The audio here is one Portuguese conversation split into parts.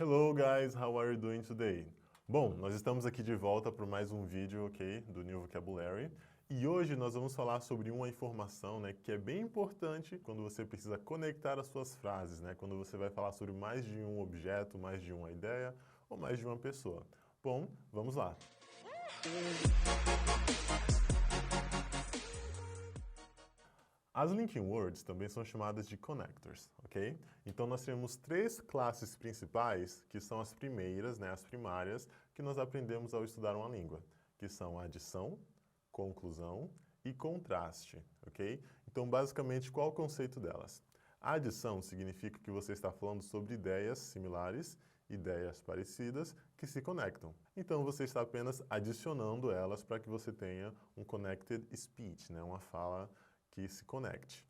Hello guys, how are you doing today? Bom, nós estamos aqui de volta para mais um vídeo, ok, do New Vocabulary. E hoje nós vamos falar sobre uma informação, né, que é bem importante quando você precisa conectar as suas frases, né, quando você vai falar sobre mais de um objeto, mais de uma ideia ou mais de uma pessoa. Bom, vamos lá. As linking words também são chamadas de connectors, ok? Então nós temos três classes principais, que são as primeiras, né, as primárias, que nós aprendemos ao estudar uma língua, que são adição, conclusão e contraste, ok? Então basicamente qual é o conceito delas? A adição significa que você está falando sobre ideias similares, ideias parecidas que se conectam. Então você está apenas adicionando elas para que você tenha um connected speech, né, uma fala que se conecte.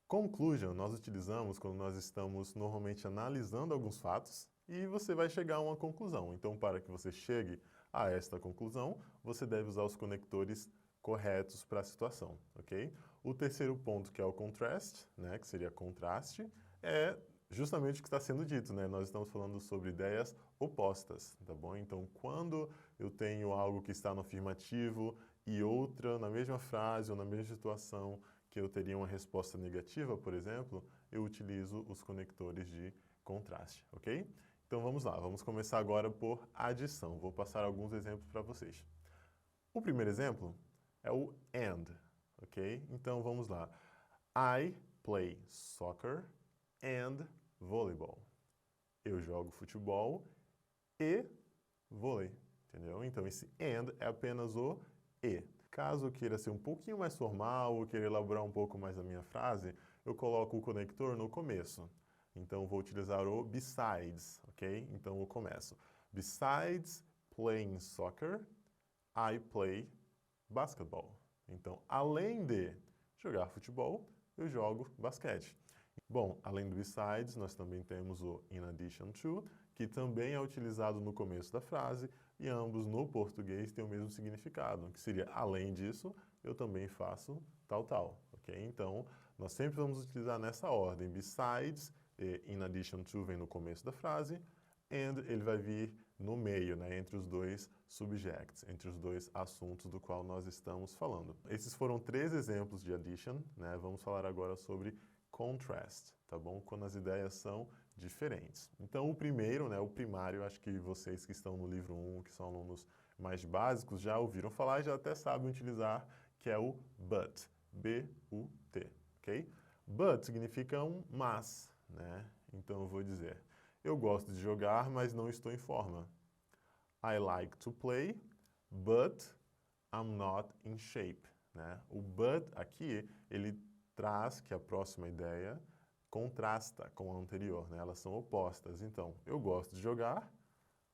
Conclusion nós utilizamos quando nós estamos normalmente analisando alguns fatos e você vai chegar a uma conclusão. Então, para que você chegue a esta conclusão, você deve usar os conectores corretos para a situação, ok? O terceiro ponto, que é o contrast, né, que seria contraste, é justamente o que está sendo dito, né? Nós estamos falando sobre ideias opostas, tá bom? Então, quando eu tenho algo que está no afirmativo e outra na mesma frase ou na mesma situação que eu teria uma resposta negativa, por exemplo, eu utilizo os conectores de contraste, ok? Então vamos lá, vamos começar agora por adição. Vou passar alguns exemplos para vocês. O primeiro exemplo é o and, ok? Então vamos lá. I play soccer and volleyball. Eu jogo futebol e vôlei, entendeu? Então esse and é apenas o e. Caso eu queira ser um pouquinho mais formal ou queira elaborar um pouco mais a minha frase, eu coloco o conector no começo. Então vou utilizar o besides, ok? Então eu começo. Besides playing soccer, I play basketball. Então, além de jogar futebol, eu jogo basquete. Bom, além do besides, nós também temos o in addition to, que também é utilizado no começo da frase e ambos no português têm o mesmo significado, que seria além disso, eu também faço tal, tal, ok? Então, nós sempre vamos utilizar nessa ordem. Besides e in addition to vem no começo da frase, and ele vai vir no meio, né, entre os dois subjects, entre os dois assuntos do qual nós estamos falando. Esses foram três exemplos de addition, né? Vamos falar agora sobre contrast, tá bom? Quando as ideias são diferentes. Então, o primeiro, né, o primário, acho que vocês que estão no livro 1, que são alunos mais básicos, já ouviram falar e já até sabem utilizar, que é o but, B-U-T, ok? But significa um mas, né? Então, eu vou dizer, eu gosto de jogar, mas não estou em forma. I like to play, but I'm not in shape, né? O but aqui, ele traz que a próxima ideia contrasta com a anterior, né? Elas são opostas. Então, eu gosto de jogar,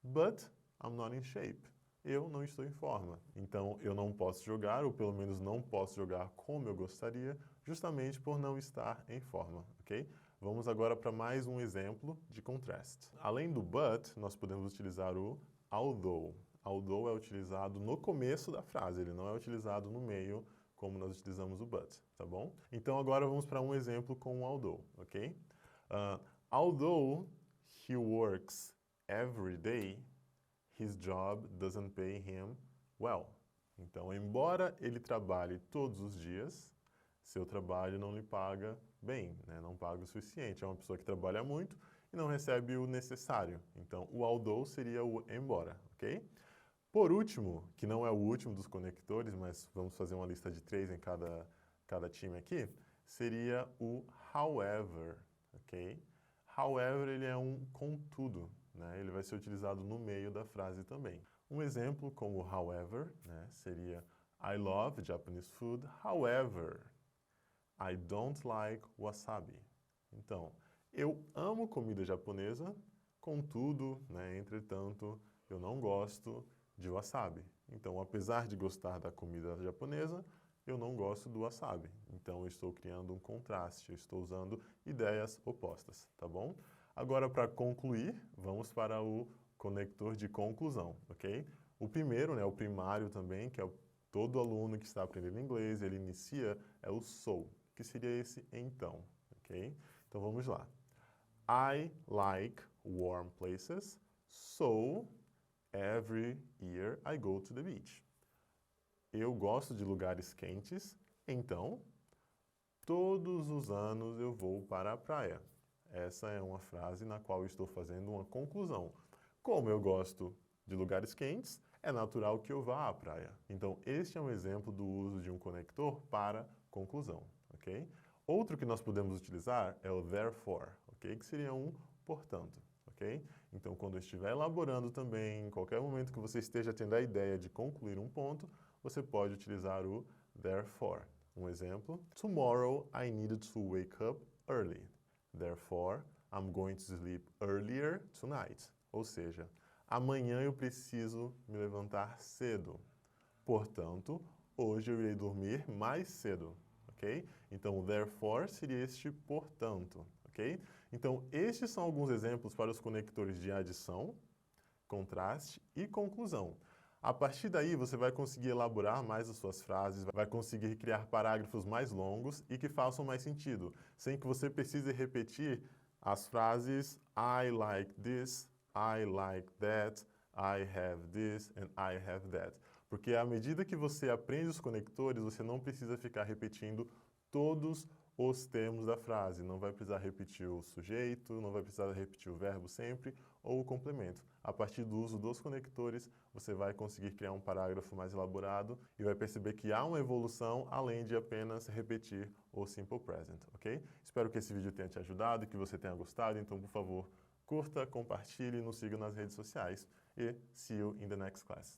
but I'm not in shape. Eu não estou em forma. Então, eu não posso jogar, ou pelo menos não posso jogar como eu gostaria, justamente por não estar em forma, ok? Vamos agora para mais um exemplo de contraste. Além do but, nós podemos utilizar o although. Although é utilizado no começo da frase, ele não é utilizado no meio, como nós utilizamos o but, tá bom? Então agora vamos para um exemplo com o although, ok? Although he works every day, his job doesn't pay him well. Então, embora ele trabalhe todos os dias, seu trabalho não lhe paga bem, né? Não paga o suficiente. É uma pessoa que trabalha muito e não recebe o necessário. Então, o although seria o embora, ok? Por último, que não é o último dos conectores, mas vamos fazer uma lista de 3 em cada time aqui, seria o however, ok? However, ele é um contudo, né? Ele vai ser utilizado no meio da frase também. Um exemplo como however, né, seria I love Japanese food, however, I don't like wasabi. Então, eu amo comida japonesa, contudo, né, entretanto, eu não gosto de wasabi. Então, apesar de gostar da comida japonesa, eu não gosto do wasabi. Então, eu estou criando um contraste, eu estou usando ideias opostas, tá bom? Agora, para concluir, vamos para o conector de conclusão, ok? O primeiro, né, o primário também, que é todo aluno que está aprendendo inglês, ele inicia, é o so, que seria esse então, ok? Então, vamos lá. I like warm places, so every year I go to the beach. Eu gosto de lugares quentes, então todos os anos eu vou para a praia. Essa é uma frase na qual eu estou fazendo uma conclusão. Como eu gosto de lugares quentes, é natural que eu vá à praia. Então, este é um exemplo do uso de um conector para conclusão, ok? Outro que nós podemos utilizar é o therefore, ok? Que seria um portanto, ok? Então, quando eu estiver elaborando também, em qualquer momento que você esteja tendo a ideia de concluir um ponto, você pode utilizar o therefore. Um exemplo, tomorrow I needed to wake up early. Therefore, I'm going to sleep earlier tonight. Ou seja, amanhã eu preciso me levantar cedo. Portanto, hoje eu irei dormir mais cedo, ok? Então, therefore seria este portanto, ok? Então, estes são alguns exemplos para os conectores de adição, contraste e conclusão. A partir daí, você vai conseguir elaborar mais as suas frases, vai conseguir criar parágrafos mais longos e que façam mais sentido, sem que você precise repetir as frases I like this, I like that, I have this and I have that. Porque à medida que você aprende os conectores, você não precisa ficar repetindo todos os termos da frase. Não vai precisar repetir o sujeito, não vai precisar repetir o verbo sempre ou o complemento. A partir do uso dos conectores, você vai conseguir criar um parágrafo mais elaborado e vai perceber que há uma evolução além de apenas repetir o simple present, ok? Espero que esse vídeo tenha te ajudado e que você tenha gostado. Então, por favor, curta, compartilhe e nos siga nas redes sociais. E see you in the next class.